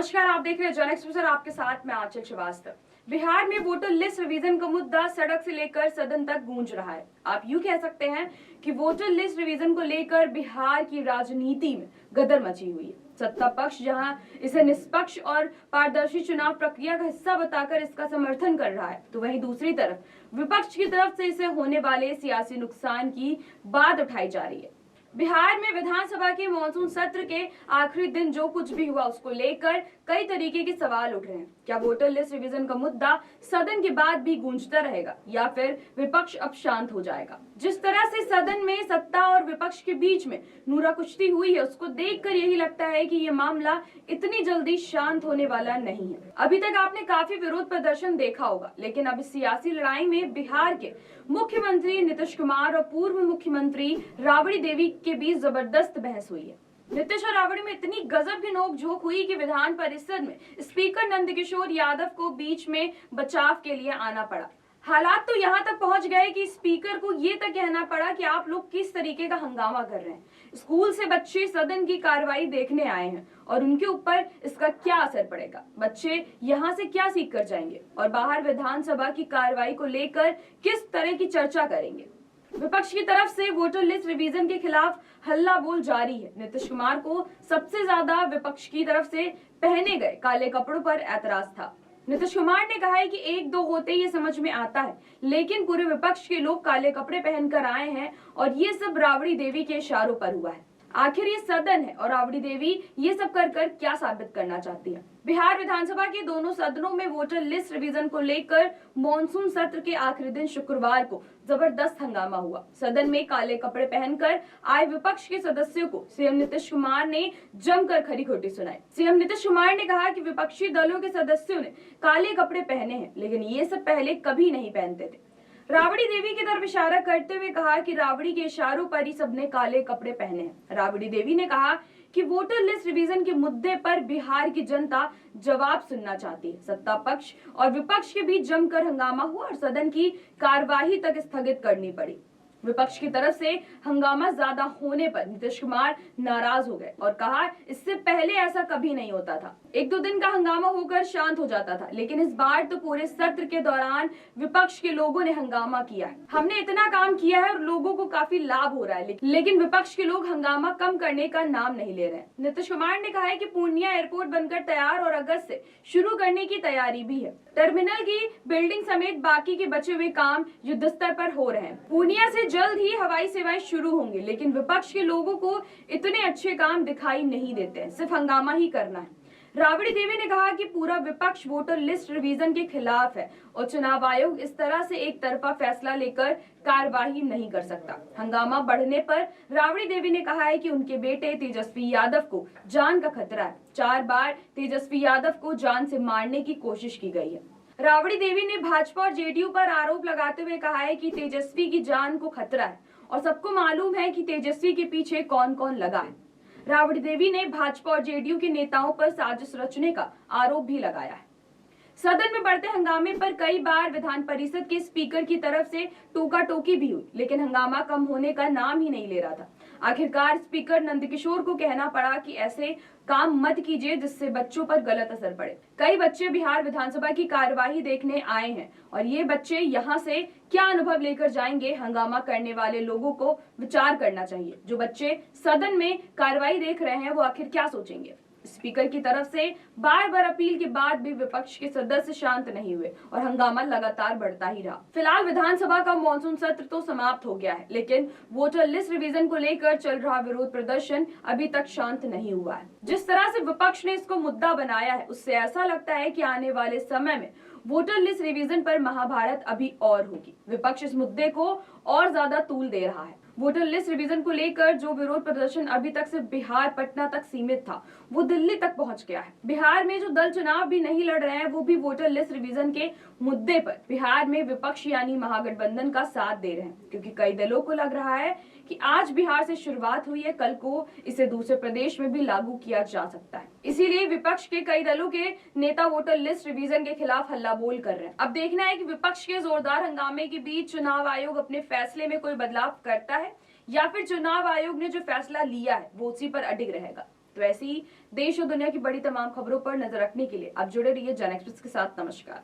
नमस्कार, आप देख रहे हैं जन एक्सप्रेस। आपके साथ मैं आंचल श्रीवास्तव। बिहार में वोटर लिस्ट रिवीजन का मुद्दा सड़क से लेकर सदन तक गूंज रहा है। आप यूं कह सकते हैं कि वोटर लिस्ट रिवीजन को लेकर बिहार की राजनीति में गदर मची हुई है। सत्ता पक्ष जहां इसे निष्पक्ष और पारदर्शी चुनाव प्रक्रिया का हिस्सा बताकर इसका समर्थन कर रहा है, तो वहीं दूसरी तरफ विपक्ष की तरफ से इसे होने वाले सियासी नुकसान की बात उठाई जा रही है। बिहार में विधानसभा के मॉनसून सत्र के आखिरी दिन जो कुछ भी हुआ उसको लेकर कई तरीके के सवाल उठ रहे हैं। क्या वोटर लिस्ट रिवीजन का मुद्दा सदन के बाद भी गूंजता रहेगा या फिर विपक्ष अब शांत हो जाएगा? जिस तरह से सदन में सत्ता और विपक्ष के बीच में नूरा कुश्ती हुई है, उसको देखकर यही लगता है कि ये मामला इतनी जल्दी शांत होने वाला नहीं है। अभी तक आपने काफी विरोध प्रदर्शन देखा होगा, लेकिन अब इस सियासी लड़ाई में बिहार के मुख्यमंत्री नीतीश कुमार और पूर्व मुख्यमंत्री राबड़ी देवी के बीच जबरदस्त बहस हुई है। नीतीश और राबड़ी में इतनी गजब की नोकझोंक हुई कि विधान परिषद में स्पीकर नंदकिशोर यादव को बीच में बचाव के लिए आना पड़ा। हालात तो यहाँ तक पहुंच गए कि स्पीकर को ये तक कहना पड़ा कि आप लोग किस तरीके का हंगामा कर रहे हैं। स्कूल से बच्चे सदन की कार्रवाई देखने आए हैं और उनके ऊपर इसका क्या असर पड़ेगा, बच्चे यहाँ से क्या सीख कर जाएंगे और बाहर विधानसभा की कार्रवाई को लेकर किस तरह की चर्चा करेंगे। विपक्ष की तरफ से वोटर लिस्ट रिवीजन के खिलाफ हल्ला बोल जारी है। नीतीश कुमार को सबसे ज्यादा विपक्ष की तरफ से पहने गए काले कपड़ों पर ऐतराज था। नीतीश कुमार ने कहा है कि एक दो होते ये समझ में आता है, लेकिन पूरे विपक्ष के लोग काले कपड़े पहनकर आए हैं और ये सब राबड़ी देवी के इशारों पर हुआ है। आखिर ये सदन है और राबड़ी देवी ये सब कर क्या साबित करना चाहती है? बिहार विधानसभा के दोनों सदनों में वोटर लिस्ट रिवीजन को लेकर मॉनसून सत्र के आखिरी दिन शुक्रवार को जबरदस्त हंगामा हुआ। सदन में काले कपड़े पहनकर आए विपक्ष के सदस्यों को सीएम नीतीश कुमार ने जमकर खरी खोटी सुनाई। सीएम नीतीश कुमार ने कहा कि विपक्षी दलों के सदस्यों ने काले कपड़े पहने हैं, लेकिन ये सब पहले कभी नहीं पहनते थे। राबड़ी देवी की तरफ इशारा करते हुए कहा कि राबड़ी के इशारों पर ही सबने काले कपड़े पहने हैं। राबड़ी देवी ने कहा कि वोटर लिस्ट रिवीजन के मुद्दे पर बिहार की जनता जवाब सुनना चाहती है। सत्ता पक्ष और विपक्ष के बीच जमकर हंगामा हुआ और सदन की कार्यवाही तक स्थगित करनी पड़ी। विपक्ष की तरफ से हंगामा ज्यादा होने पर नीतीश कुमार नाराज हो गए और कहा इससे पहले ऐसा कभी नहीं होता था। एक दो दिन का हंगामा होकर शांत हो जाता था, लेकिन इस बार तो पूरे सत्र के दौरान विपक्ष के लोगों ने हंगामा किया है। हमने इतना काम किया है और लोगों को काफी लाभ हो रहा है, लेकिन विपक्ष के लोग हंगामा कम करने का नाम नहीं ले रहे हैं। नीतीश कुमार ने कहा है कि पूर्णिया एयरपोर्ट बनकर तैयार और अगस्त से शुरू करने की तैयारी भी है। टर्मिनल की बिल्डिंग समेत बाकी के बचे हुए काम युद्ध स्तर पर हो रहे हैं। पूर्णिया से जल्द ही हवाई सेवाएं शुरू होंगी, लेकिन विपक्ष के लोगों को इतने अच्छे काम दिखाई नहीं देते हैं, सिर्फ हंगामा ही करना है। राबड़ी देवी ने कहा कि पूरा विपक्ष वोटर लिस्ट रिवीजन के खिलाफ है और चुनाव आयोग इस तरह से एक तरफा फैसला लेकर कार्यवाही नहीं कर सकता। हंगामा बढ़ने पर राबड़ी देवी ने कहा है कि उनके बेटे तेजस्वी यादव को जान का खतरा है। 4 बार तेजस्वी यादव को जान से मारने की कोशिश की गई है। राबड़ी देवी ने भाजपा और जेडीयू पर आरोप लगाते हुए कहा है कि तेजस्वी की जान को खतरा है और सबको मालूम है कि तेजस्वी के पीछे कौन कौन लगा है। राबड़ी देवी ने भाजपा और जेडीयू के नेताओं पर साजिश रचने का आरोप भी लगाया है। सदन में बढ़ते हंगामे पर कई बार विधान परिषद के स्पीकर की तरफ से टोका टोकी भी हुई, लेकिन हंगामा कम होने का नाम ही नहीं ले रहा था। आखिरकार स्पीकर नंदकिशोर को कहना पड़ा कि ऐसे काम मत कीजिए जिससे बच्चों पर गलत असर पड़े। कई बच्चे बिहार विधानसभा की कार्यवाही देखने आए हैं और ये बच्चे यहाँ से क्या अनुभव लेकर जाएंगे, हंगामा करने वाले लोगों को विचार करना चाहिए। जो बच्चे सदन में कार्यवाही देख रहे हैं वो आखिर क्या सोचेंगे? स्पीकर की तरफ से बार बार अपील के बाद भी विपक्ष के सदस्य शांत नहीं हुए और हंगामा लगातार बढ़ता ही रहा। फिलहाल विधानसभा का मॉनसून सत्र तो समाप्त हो गया है, लेकिन वोटर लिस्ट रिवीजन को लेकर चल रहा विरोध प्रदर्शन अभी तक शांत नहीं हुआ है। जिस तरह से विपक्ष ने इसको मुद्दा बनाया है, उससे ऐसा लगता है कि आने वाले समय में वोटर लिस्ट रिवीजन पर महाभारत अभी और होगी। विपक्ष इस मुद्दे को और ज्यादा तूल दे रहा है। वोटर लिस्ट रिवीजन को लेकर जो विरोध प्रदर्शन अभी तक सिर्फ बिहार पटना तक सीमित था, वो दिल्ली तक पहुंच गया है। बिहार में जो दल चुनाव भी नहीं लड़ रहे हैं, वो भी वोटर लिस्ट रिवीजन के मुद्दे पर बिहार में विपक्ष यानी महागठबंधन का साथ दे रहे हैं, क्योंकि कई दलों को लग रहा है कि आज बिहार से शुरुआत हुई है, कल को इसे दूसरे प्रदेश में भी लागू किया जा सकता है। इसीलिए विपक्ष के कई दलों के नेता वोटर लिस्ट रिवीजन के खिलाफ हल्ला बोल कर रहे हैं। अब देखना है कि विपक्ष के जोरदार हंगामे के बीच चुनाव आयोग अपने फैसले में कोई बदलाव करता है या फिर चुनाव आयोग ने जो फैसला लिया है वो उसी पर अडिग रहेगा। तो ऐसी ही देश और दुनिया की बड़ी तमाम खबरों पर नजर रखने के लिए आप जुड़े रहिए जन एक्सप्रेस के साथ। नमस्कार।